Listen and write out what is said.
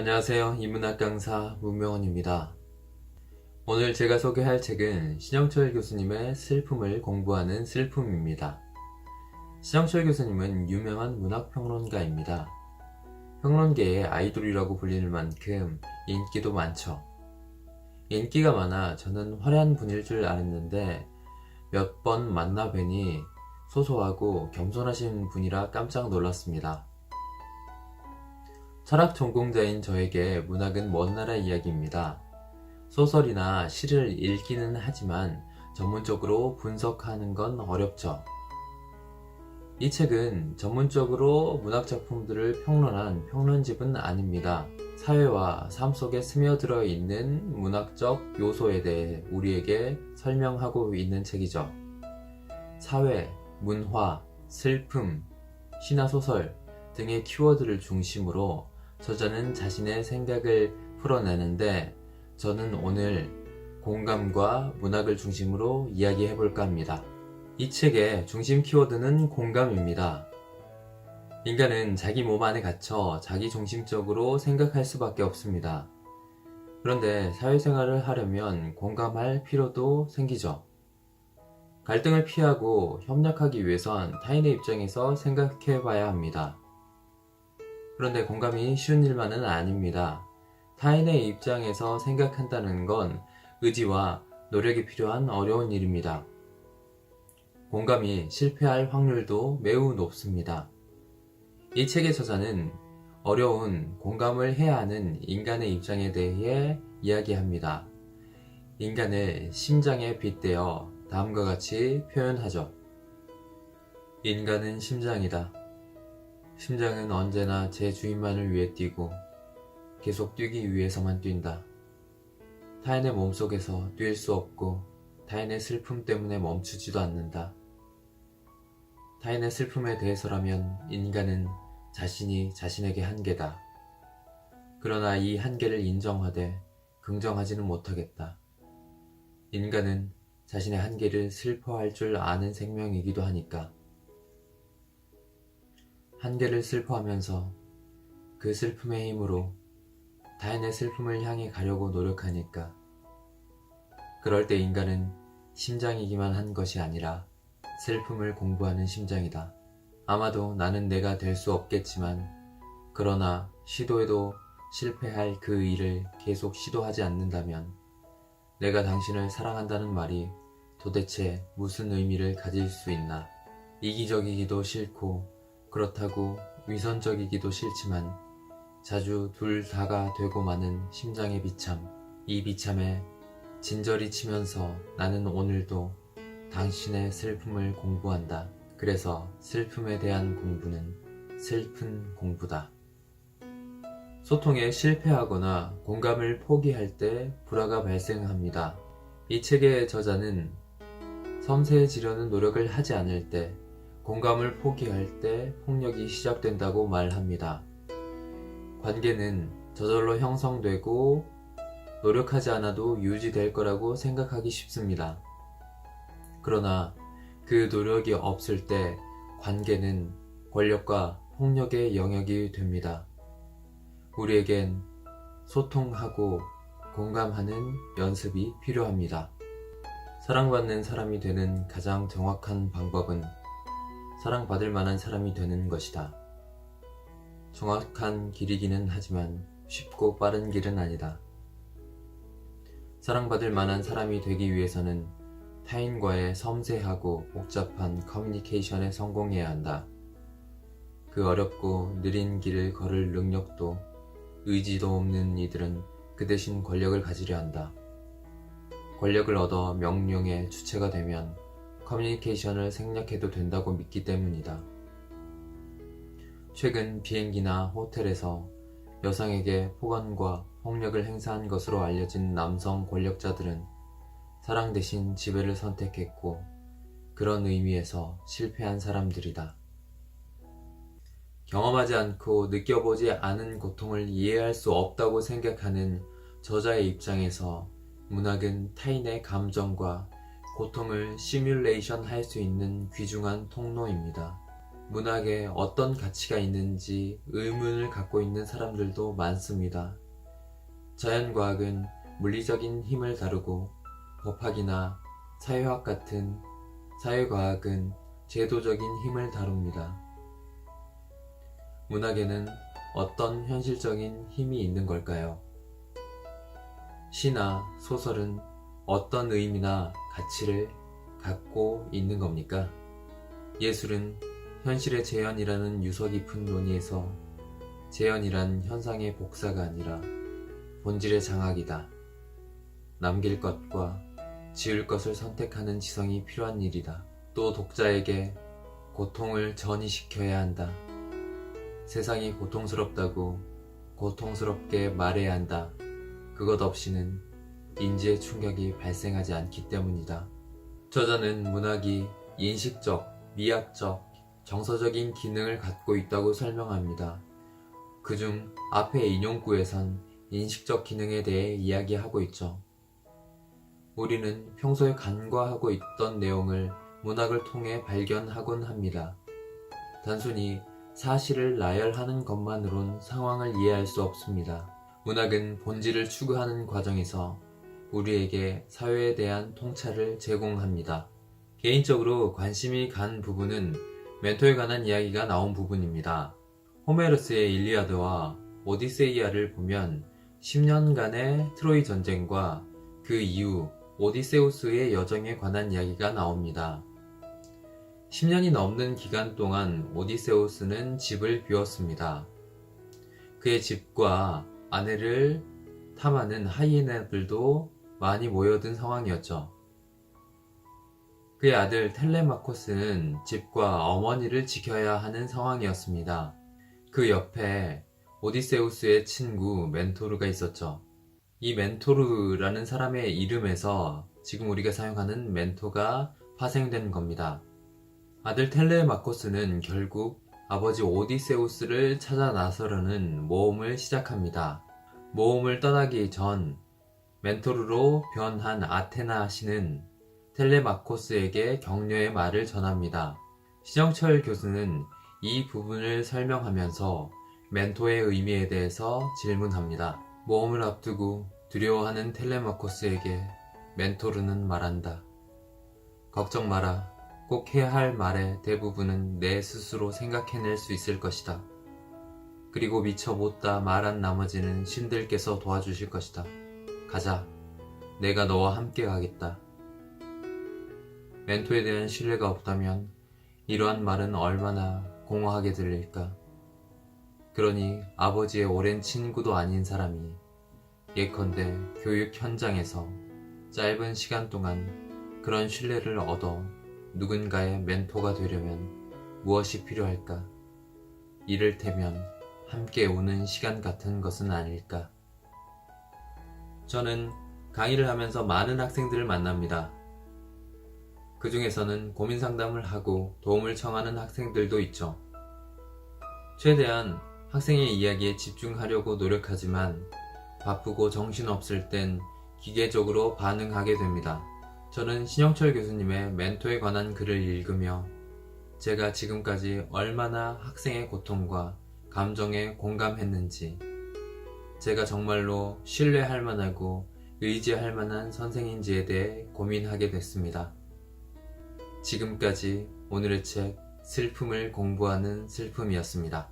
안녕하세요. 인문학 강사 문명원입니다. 오늘 제가 소개할 책은 신영철 교수님의 슬픔을 공부하는 슬픔입니다. 신영철 교수님은 유명한 문학평론가입니다. 평론계의 아이돌이라고 불리는 만큼 인기도 많죠. 인기가 많아 저는 화려한 분일 줄 알았는데 몇 번 만나 뵈니 소소하고 겸손하신 분이라 깜짝 놀랐습니다. 철학 전공자인 저에게 문학은 먼 나라 이야기입니다. 소설이나 시를 읽기는 하지만 전문적으로 분석하는 건 어렵죠. 이 책은 전문적으로 문학작품들을 평론한 평론집은 아닙니다. 사회와 삶 속에 스며들어 있는 문학적 요소에 대해 우리에게 설명하고 있는 책이죠. 사회, 문화, 슬픔, 시나소설 등의 키워드를 중심으로 저자는 자신의 생각을 풀어내는데 저는 오늘 공감과 문학을 중심으로 이야기해볼까 합니다. 이 책의 중심 키워드는 공감입니다. 인간은 자기 몸 안에 갇혀 자기 중심적으로 생각할 수밖에 없습니다. 그런데 사회생활을 하려면 공감할 필요도 생기죠. 갈등을 피하고 협력하기 위해선 타인의 입장에서 생각해봐야 합니다. 그런데 공감이 쉬운 일만은 아닙니다. 타인의 입장에서 생각한다는 건 의지와 노력이 필요한 어려운 일입니다. 공감이 실패할 확률도 매우 높습니다. 이 책의 저자는 어려운 공감을 해야 하는 인간의 입장에 대해 이야기합니다. 인간의 심장에 빗대어 다음과 같이 표현하죠. 인간은 심장이다. 심장은 언제나 제 주인만을 위해 뛰고 계속 뛰기 위해서만 뛴다. 타인의 몸속에서 뛸 수 없고 타인의 슬픔 때문에 멈추지도 않는다. 타인의 슬픔에 대해서라면 인간은 자신이 자신에게 한계다. 그러나 이 한계를 인정하되 긍정하지는 못하겠다. 인간은 자신의 한계를 슬퍼할 줄 아는 생명이기도 하니까. 한계를 슬퍼하면서 그 슬픔의 힘으로 타인의 슬픔을 향해 가려고 노력하니까. 그럴 때 인간은 심장이기만 한 것이 아니라 슬픔을 공부하는 심장이다. 아마도 나는 내가 될 수 없겠지만 그러나 시도해도 실패할 그 일을 계속 시도하지 않는다면 내가 당신을 사랑한다는 말이 도대체 무슨 의미를 가질 수 있나. 이기적이기도 싫고 그렇다고 위선적이기도 싫지만 자주 둘 다가 되고 마는 심장의 비참. 이 비참에 진저리 치면서 나는 오늘도 당신의 슬픔을 공부한다. 그래서 슬픔에 대한 공부는 슬픈 공부다. 소통에 실패하거나 공감을 포기할 때 불화가 발생합니다. 이 책의 저자는 섬세해지려는 노력을 하지 않을 때, 공감을 포기할 때 폭력이 시작된다고 말합니다. 관계는 저절로 형성되고 노력하지 않아도 유지될 거라고 생각하기 쉽습니다. 그러나 그 노력이 없을 때 관계는 권력과 폭력의 영역이 됩니다. 우리에겐 소통하고 공감하는 연습이 필요합니다. 사랑받는 사람이 되는 가장 정확한 방법은 사랑받을 만한 사람이 되는 것이다. 정확한 길이기는 하지만 쉽고 빠른 길은 아니다. 사랑받을 만한 사람이 되기 위해서는 타인과의 섬세하고 복잡한 커뮤니케이션에 성공해야 한다. 그 어렵고 느린 길을 걸을 능력도 의지도 없는 이들은 그 대신 권력을 가지려 한다. 권력을 얻어 명령의 주체가 되면 커뮤니케이션을 생략해도 된다고 믿기 때문이다. 최근 비행기나 호텔에서 여성에게 폭언과 폭력을 행사한 것으로 알려진 남성 권력자들은 사랑 대신 지배를 선택했고 그런 의미에서 실패한 사람들이다. 경험하지 않고 느껴보지 않은 고통을 이해할 수 없다고 생각하는 저자의 입장에서 문학은 타인의 감정과 고통을 시뮬레이션 할 수 있는 귀중한 통로입니다. 문학에 어떤 가치가 있는지 의문을 갖고 있는 사람들도 많습니다. 자연과학은 물리적인 힘을 다루고 법학이나 사회학 같은 사회과학은 제도적인 힘을 다룹니다. 문학에는 어떤 현실적인 힘이 있는 걸까요? 시나 소설은 어떤 의미나 가치를 갖고 있는 겁니까? 예술은 현실의 재현이라는 유서 깊은 논의에서 재현이란 현상의 복사가 아니라 본질의 장악이다. 남길 것과 지울 것을 선택하는 지성이 필요한 일이다. 또 독자에게 고통을 전이시켜야 한다. 세상이 고통스럽다고 고통스럽게 말해야 한다. 그것 없이는 인지의 충격이 발생하지 않기 때문이다. 저자는 문학이 인식적, 미학적, 정서적인 기능을 갖고 있다고 설명합니다. 그중 앞의 인용구에선 인식적 기능에 대해 이야기하고 있죠. 우리는 평소에 간과하고 있던 내용을 문학을 통해 발견하곤 합니다. 단순히 사실을 나열하는 것만으론 상황을 이해할 수 없습니다. 문학은 본질을 추구하는 과정에서 우리에게 사회에 대한 통찰을 제공합니다. 개인적으로 관심이 간 부분은 멘토에 관한 이야기가 나온 부분입니다. 호메로스의 일리아드와 오디세이아를 보면 10년간의 트로이 전쟁과 그 이후 오디세우스의 여정에 관한 이야기가 나옵니다. 10년이 넘는 기간 동안 오디세우스는 집을 비웠습니다. 그의 집과 아내를 탐하는 하이에나들도 많이 모여든 상황이었죠. 그의 아들 텔레마코스는 집과 어머니를 지켜야 하는 상황이었습니다. 그 옆에 오디세우스의 친구 멘토르가 있었죠. 이 멘토르라는 사람의 이름에서 지금 우리가 사용하는 멘토가 파생된 겁니다. 아들 텔레마코스는 결국 아버지 오디세우스를 찾아 나서려는 모험을 시작합니다. 모험을 떠나기 전 멘토르로 변한 아테나 신은 텔레마코스에게 격려의 말을 전합니다. 신영철 교수는 이 부분을 설명하면서 멘토의 의미에 대해서 질문합니다. 모험을 앞두고 두려워하는 텔레마코스에게 멘토르는 말한다. 걱정 마라. 꼭 해야 할 말의 대부분은 내 스스로 생각해낼 수 있을 것이다. 그리고 미처 못다 말한 나머지는 신들께서 도와주실 것이다. 가자. 내가 너와 함께 가겠다. 멘토에 대한 신뢰가 없다면 이러한 말은 얼마나 공허하게 들릴까. 그러니 아버지의 오랜 친구도 아닌 사람이 예컨대 교육 현장에서 짧은 시간 동안 그런 신뢰를 얻어 누군가의 멘토가 되려면 무엇이 필요할까? 이를테면 함께 우는 시간 같은 것은 아닐까? 저는 강의를 하면서 많은 학생들을 만납니다. 그 중에서는 고민 상담을 하고 도움을 청하는 학생들도 있죠. 최대한 학생의 이야기에 집중하려고 노력하지만 바쁘고 정신없을 땐 기계적으로 반응하게 됩니다. 저는 신영철 교수님의 멘토에 관한 글을 읽으며 제가 지금까지 얼마나 학생의 고통과 감정에 공감했는지, 제가 정말로 신뢰할 만하고 의지할 만한 선생인지에 대해 고민하게 됐습니다. 지금까지 오늘의 책 슬픔을 공부하는 슬픔이었습니다.